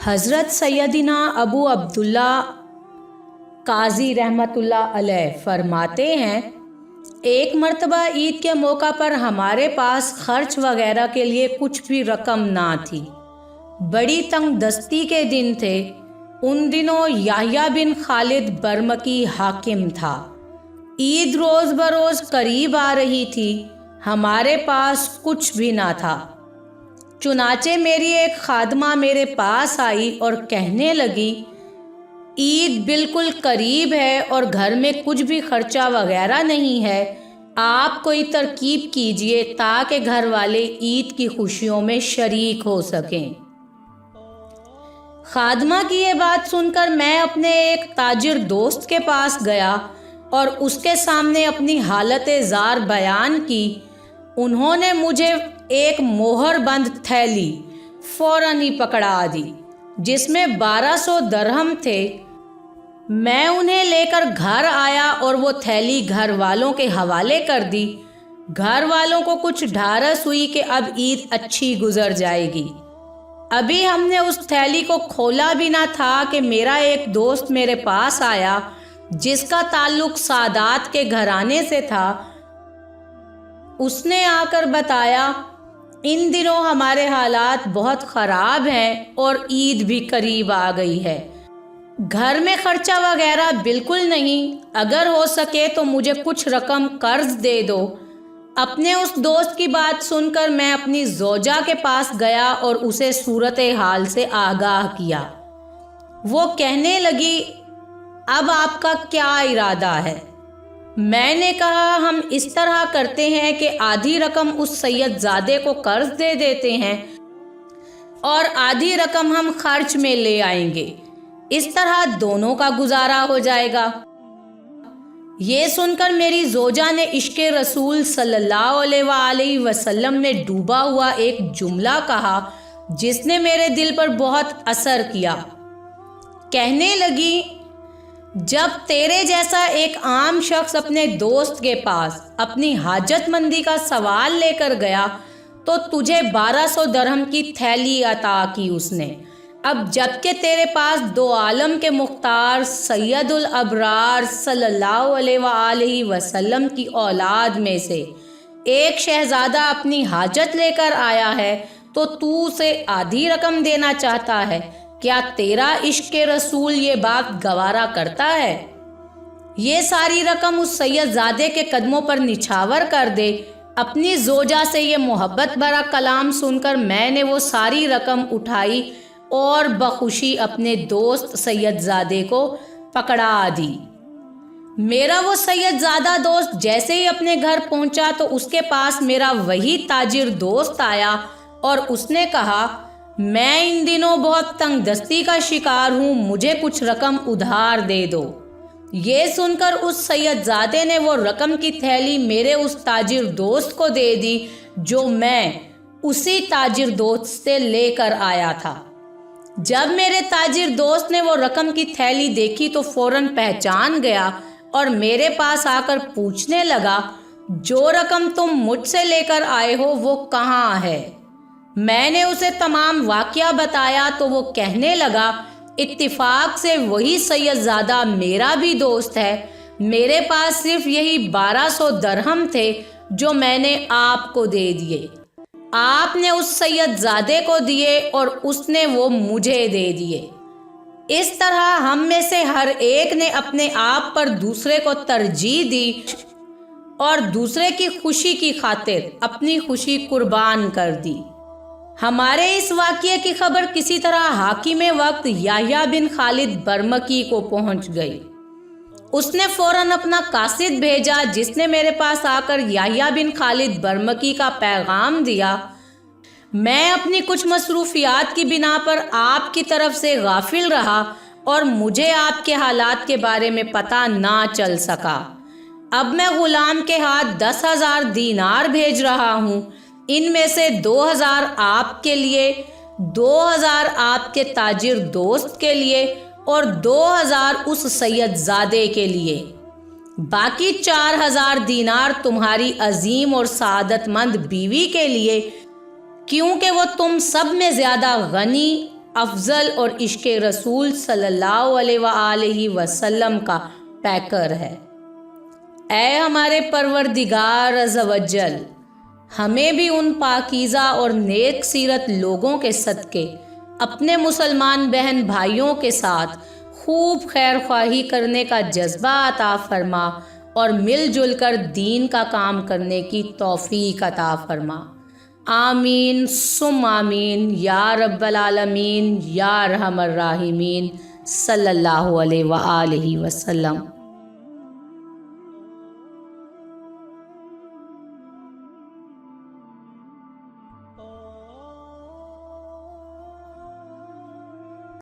حضرت سیدنا ابو عبداللہ قاضی رحمتullah علیہ فرماتے ہیں، ایک مرتبہ عید کے موقع پر ہمارے پاس خرچ وغیرہ کے لیے کچھ بھی رقم نہ تھی۔ بڑی تنگ دستی کے دن تھے۔ ان دنوں یحییٰ بن خالد برمکی حاکم تھا۔ عید روز بروز قریب آ رہی تھی، ہمارے پاس کچھ بھی نہ تھا۔ چنانچہ میری ایک خادمہ میرے پاس آئی اور کہنے لگی، عید بالکل قریب ہے اور گھر میں کچھ بھی خرچہ وغیرہ نہیں ہے، آپ کوئی ترکیب کیجئے تاکہ گھر والے عید کی خوشیوں میں شریک ہو سکیں۔ خادمہ کی یہ بات سن کر میں اپنے ایک تاجر دوست کے پاس گیا اور اس کے سامنے اپنی حالت زار بیان کی۔ انہوں نے مجھے ایک مہر بند تھیلی فوراً ہی پکڑا دی جس میں 1200 درہم تھے۔ میں انہیں لے کر گھر آیا اور وہ تھیلی گھر والوں کے حوالے کر دی۔ گھر والوں کو کچھ ڈھارس ہوئی کہ اب عید اچھی گزر جائے گی۔ ابھی ہم نے اس تھیلی کو کھولا بھی نہ تھا کہ میرا ایک دوست میرے پاس آیا جس کا تعلق سادات کے گھرانے سے تھا۔ اس نے آ کر بتایا، ان دنوں ہمارے حالات بہت خراب ہیں اور عید بھی قریب آ گئی ہے، گھر میں خرچہ وغیرہ بالکل نہیں، اگر ہو سکے تو مجھے کچھ رقم قرض دے دو۔ اپنے اس دوست کی بات سن کر میں اپنی زوجہ کے پاس گیا اور اسے صورتحال سے آگاہ کیا۔ وہ کہنے لگی، اب آپ کا کیا ارادہ ہے؟ میں نے کہا، ہم اس طرح کرتے ہیں کہ آدھی رقم اس سید زادے کو قرض دے دیتے ہیں اور آدھی رقم ہم خرچ میں لے آئیں گے، اس طرح دونوں کا گزارا ہو جائے گا۔ یہ سن کر میری زوجہ نے عشق رسول صلی اللہ علیہ وآلہ وسلم میں ڈوبا ہوا ایک جملہ کہا جس نے میرے دل پر بہت اثر کیا۔ کہنے لگی، جب تیرے جیسا ایک عام شخص اپنے دوست کے پاس اپنی حاجت مندی کا سوال لے کر گیا تو تجھے 1200 درہم کی تھیلی عطا کی اس نے۔ اب جبکہ تیرے پاس دو عالم کے مختار سید الابرار صلی اللہ علیہ وآلہ وسلم کی اولاد میں سے ایک شہزادہ اپنی حاجت لے کر آیا ہے تو تو اسے آدھی رقم دینا چاہتا ہے، کیا تیرا عشق رسول یہ بات گوارا کرتا ہے؟ یہ ساری رقم اس سید زادے کے قدموں پر نچھاور کر دے۔ اپنی زوجہ سے یہ محبت بھرا کلام سن کر میں نے وہ ساری رقم اٹھائی اور بخوشی اپنے دوست سید زادے کو پکڑا دی۔ میرا وہ سید زادہ دوست جیسے ہی اپنے گھر پہنچا تو اس کے پاس میرا وہی تاجر دوست آیا اور اس نے کہا، میں ان دنوں بہت تنگ دستی کا شکار ہوں، مجھے کچھ رقم ادھار دے دو۔ یہ سن کر اس سید زادے نے وہ رقم کی تھیلی میرے اس تاجر دوست کو دے دی جو میں اسی تاجر دوست سے لے کر آیا تھا۔ جب میرے تاجر دوست نے وہ رقم کی تھیلی دیکھی تو فوراً پہچان گیا اور میرے پاس آ کر پوچھنے لگا، جو رقم تم مجھ سے لے کر آئے ہو وہ کہاں ہے؟ میں نے اسے تمام واقعہ بتایا تو وہ کہنے لگا، اتفاق سے وہی سید زادہ میرا بھی دوست ہے، میرے پاس صرف یہی 1200 درہم تھے جو میں نے آپ کو دے دیے، آپ نے اس سید زادے کو دیے اور اس نے وہ مجھے دے دیے۔ اس طرح ہم میں سے ہر ایک نے اپنے آپ پر دوسرے کو ترجیح دی اور دوسرے کی خوشی کی خاطر اپنی خوشی قربان کر دی۔ ہمارے اس واقعے کی خبر کسی طرح حاکم وقت یحییٰ بن خالد برمکی کو پہنچ گئی۔ اس نے فوراً اپنا قاصد بھیجا جس نے میرے پاس آ کر یحییٰ بن خالد برمکی کا پیغام دیا، میں اپنی کچھ مصروفیات کی بنا پر آپ کی طرف سے غافل رہا اور مجھے آپ کے حالات کے بارے میں پتہ نہ چل سکا۔ اب میں غلام کے ہاتھ 10,000 دینار بھیج رہا ہوں، ان میں سے 2,000 آپ کے لیے، 2,000 آپ کے تاجر دوست کے لیے اور 2,000 اس سید زادے کے لیے۔ باقی 4,000 دینار تمہاری عظیم اور سعادت مند بیوی کے لیے، کیونکہ وہ تم سب میں زیادہ غنی افضل اور عشق رسول صلی اللہ علیہ وآلہ وسلم کا پیکر ہے۔ اے ہمارے پروردگار عز و جل، ہمیں بھی ان پاکیزہ اور نیک سیرت لوگوں کے صدقے اپنے مسلمان بہن بھائیوں کے ساتھ خوب خیر خواہی کرنے کا جذبہ عطا فرما اور مل جل کر دین کا کام کرنے کی توفیق عطا فرما۔ آمین ثم آمین یا رب العالمین یا ارحم الراحمین صلی اللہ علیہ وآلہ وسلم۔